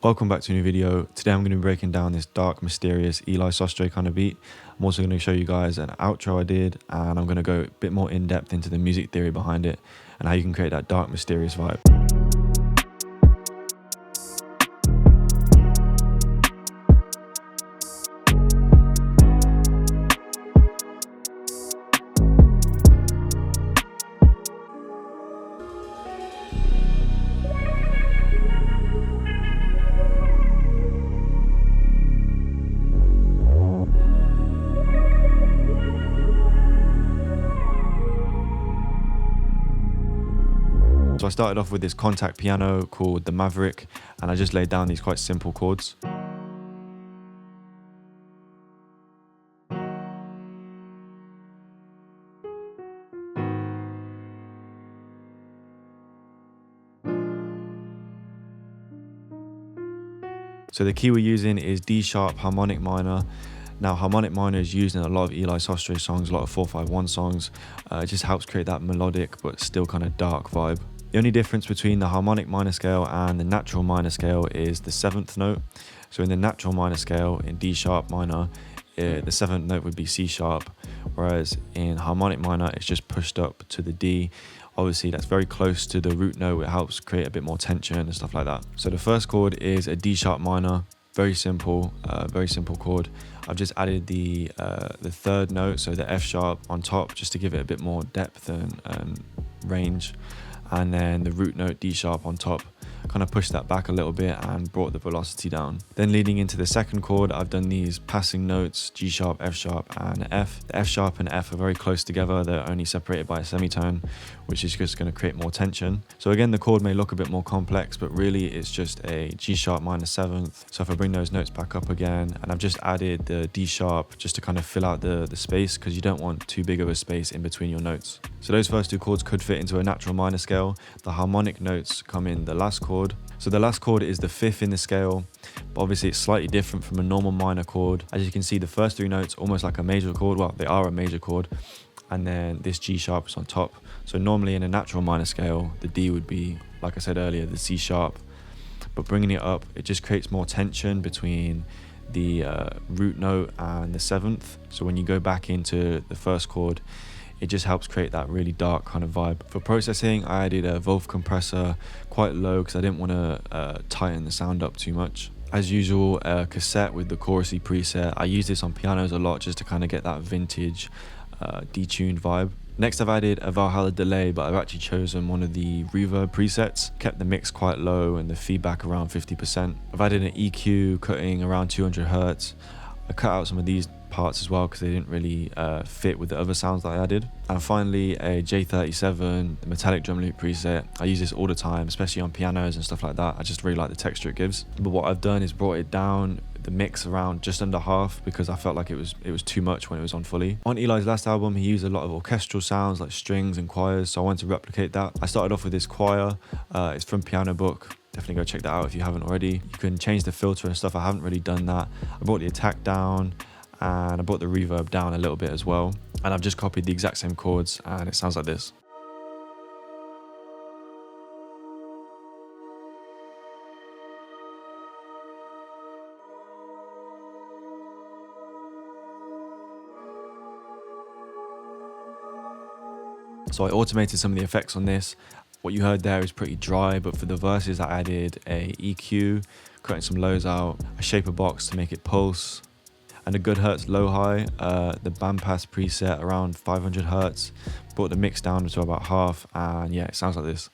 Welcome back to a new video. Today I'm going to be breaking down this dark, mysterious Eli sostre kind of beat. I'm also going to show you guys an outro I did, and I'm going to go a bit more in depth into the music theory behind it and how you can create that dark, mysterious vibe. So I started off with this contact piano called the Maverick, and I just laid down these quite simple chords. So the key we're using is D sharp harmonic minor. Now harmonic minor is used in a lot of Eli sostre songs, a lot of 4/5/1 songs. It just helps create that melodic but still kind of dark vibe. The only difference between the harmonic minor scale and the natural minor scale is the 7th note. So in the natural minor scale, in D sharp minor, the 7th note would be C sharp, whereas in harmonic minor, it's just pushed up to the D. Obviously, that's very close to the root note. It helps create a bit more tension and stuff like that. So the first chord is a D sharp minor, very simple chord. I've just added the 3rd note, so the F sharp on top, just to give it a bit more depth and range. And then the root note D sharp on top, kind of pushed that back a little bit and brought the velocity down. Then leading into the second chord, I've done these passing notes, G sharp, F sharp and F. The F sharp and F are very close together. They're only separated by a semitone, which is just going to create more tension. So again, the chord may look a bit more complex, but really it's just a G sharp minor 7th. So if I bring those notes back up again, and I've just added the D sharp just to kind of fill out the space, because you don't want too big of a space in between your notes. So those first two chords could fit into a natural minor scale. The harmonic notes come in the last chord. So the last chord is the 5th in the scale, but obviously it's slightly different from a normal minor chord. As you can see, the first 3 notes almost like a major chord. Well, they are a major chord, and then this G sharp is on top. So normally in a natural minor scale, the D would be, like I said earlier, the C sharp, but bringing it up, it just creates more tension between the root note and the 7th. So when you go back into the first chord, it just helps create that really dark kind of vibe. For processing, I added a Wolf compressor quite low because I didn't want to tighten the sound up too much. As usual, a cassette with the chorusy preset. I use this on pianos a lot just to kind of get that vintage detuned vibe. Next, I've added a Valhalla delay, but I've actually chosen one of the reverb presets, kept the mix quite low and the feedback around 50%. I've added an EQ cutting around 200 Hertz. I cut out some of these parts as well because they didn't really fit with the other sounds that I added. And finally, a J37, the metallic drum loop preset. I use this all the time, especially on pianos and stuff like that. I just really like the texture it gives. But what I've done is brought it down, the mix around just under half, because I felt like it was too much when it was on fully. On Eli's last album, he used a lot of orchestral sounds like strings and choirs, so I wanted to replicate that. I started off with this choir. It's from Piano Book. Definitely go check that out if you haven't already. You can change the filter and stuff. I haven't really done that. I brought the attack down, and I brought the reverb down a little bit as well. And I've just copied the exact same chords, and it sounds like this. So I automated some of the effects on this. What you heard there is pretty dry, but for the verses I added a EQ, cutting some lows out, a shaper box to make it pulse, and a good Hertz low-high, the bandpass preset around 500 Hertz, brought the mix down to about half, and yeah, it sounds like this.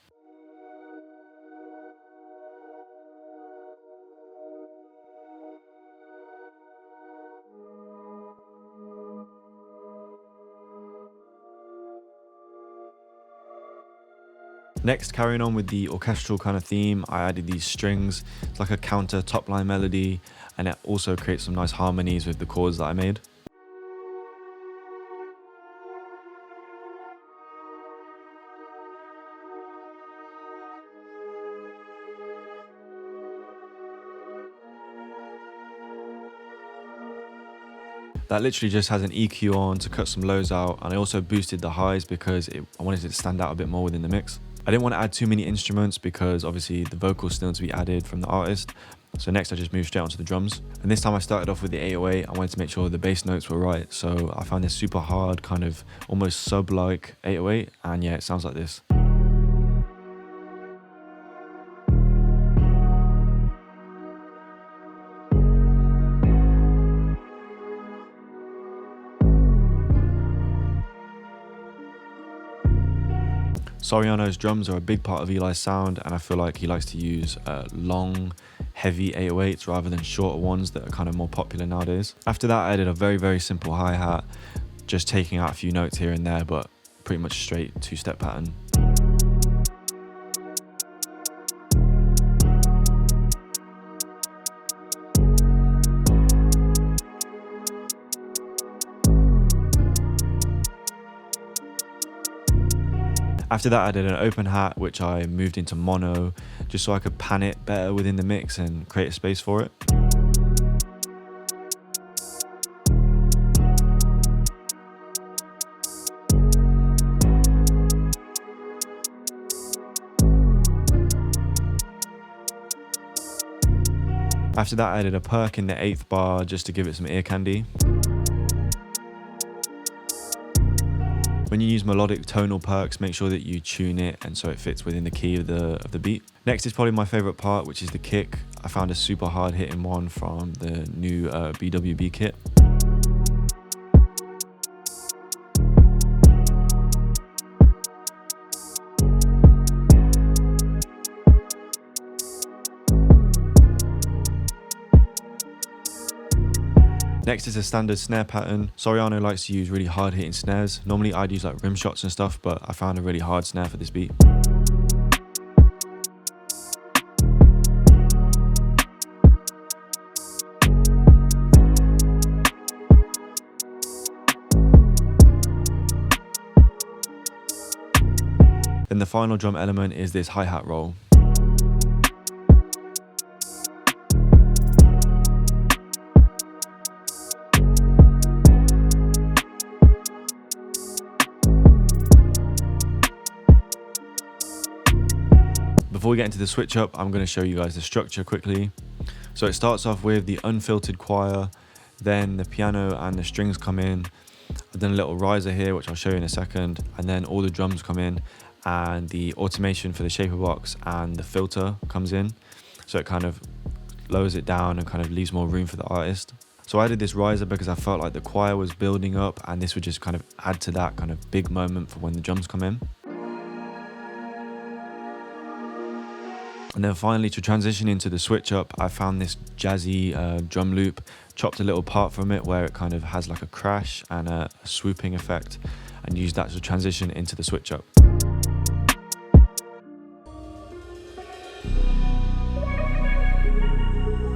Next, carrying on with the orchestral kind of theme, I added these strings. It's like a counter top line melody, and it also creates some nice harmonies with the chords that I made. That literally just has an EQ on to cut some lows out, and I also boosted the highs because I wanted it to stand out a bit more within the mix. I didn't want to add too many instruments because obviously the vocals still need to be added from the artist. So next I just moved straight onto the drums. And this time I started off with the 808. I wanted to make sure the bass notes were right. So I found this super hard, kind of almost sub-like 808. And yeah, it sounds like this. Soriano's drums are a big part of Eli's sound, and I feel like he likes to use long, heavy 808s rather than shorter ones that are kind of more popular nowadays. After that, I added a very, very simple hi-hat, just taking out a few notes here and there, but pretty much straight two-step pattern. After that, I did an open hat, which I moved into mono, just so I could pan it better within the mix and create a space for it. After that, I added a perk in the 8th bar just to give it some ear candy. When you use melodic tonal perks, make sure that you tune it and so it fits within the key of the beat. Next is probably my favorite part, which is the kick. I found a super hard hitting one from the new BWB kit. Next is a standard snare pattern. Soriano likes to use really hard hitting snares. Normally I'd use like rim shots and stuff, but I found a really hard snare for this beat. Then the final drum element is this hi-hat roll. Before we get into the switch up, I'm going to show you guys the structure quickly. So it starts off with the unfiltered choir, then the piano and the strings come in. I've done a little riser here, which I'll show you in a second, and then all the drums come in, and the automation for the shaper box and the filter comes in. So it kind of lowers it down and kind of leaves more room for the artist. So I did this riser because I felt like the choir was building up, and this would just kind of add to that kind of big moment for when the drums come in. And then finally, to transition into the switch up, I found this jazzy drum loop, chopped a little part from it where it kind of has like a crash and a swooping effect, and used that to transition into the switch up.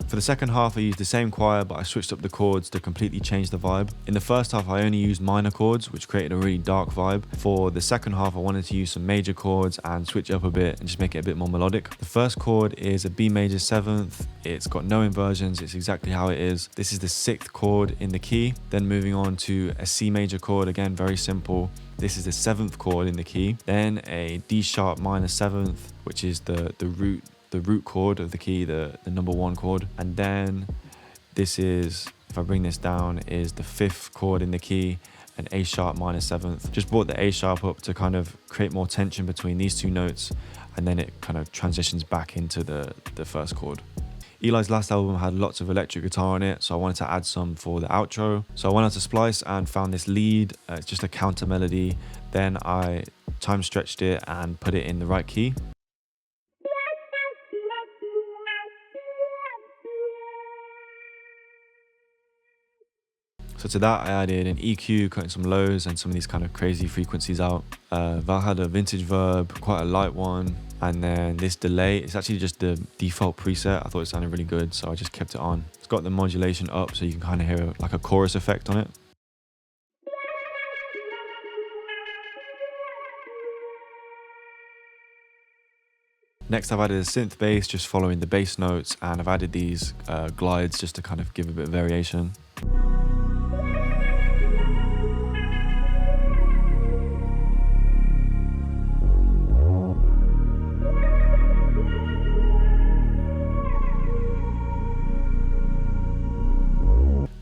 For the second half, I used the same choir, but I switched up the chords to completely change the vibe. In the first half, I only used minor chords, which created a really dark vibe. For the second half, I wanted to use some major chords and switch it up a bit and just make it a bit more melodic. The first chord is a B major 7th. It's got no inversions. It's exactly how it is. This is the 6th chord in the key. Then moving on to a C major chord, again, very simple. This is the 7th chord in the key. Then a D sharp minor 7th, which is the root chord of the key, the number 1 chord. And then this is, if I bring this down, is the 5th chord in the key, an A sharp minor 7th. Just brought the A sharp up to kind of create more tension between these two notes, and then it kind of transitions back into the first chord. Eli's last album had lots of electric guitar on it, so I wanted to add some for the outro. So I went out to Splice and found this lead. It's just a counter melody. Then I time stretched it and put it in the right key. So to that, I added an EQ, cutting some lows and some of these kind of crazy frequencies out. Val had a vintage verb, quite a light one. And then this delay, it's actually just the default preset. I thought it sounded really good, so I just kept it on. It's got the modulation up, so you can kind of hear like a chorus effect on it. Next, I've added a synth bass, just following the bass notes, and I've added these glides just to kind of give a bit of variation.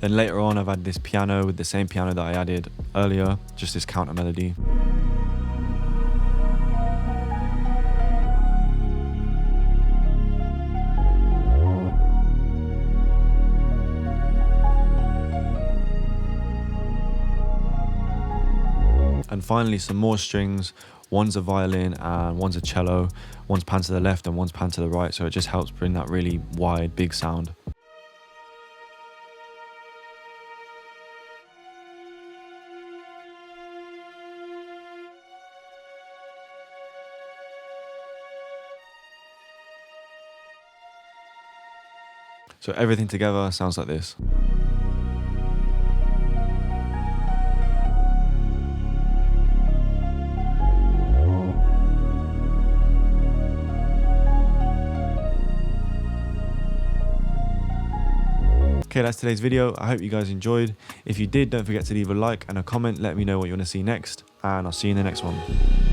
Then later on, I've added this piano with the same piano that I added earlier, just this counter melody. And finally, some more strings. One's a violin and one's a cello. One's pan to the left and one's pan to the right, so it just helps bring that really wide, big sound. So everything together sounds like this. Okay, that's today's video. I hope you guys enjoyed. If you did, don't forget to leave a like and a comment. Let me know what you want to see next, and I'll see you in the next one.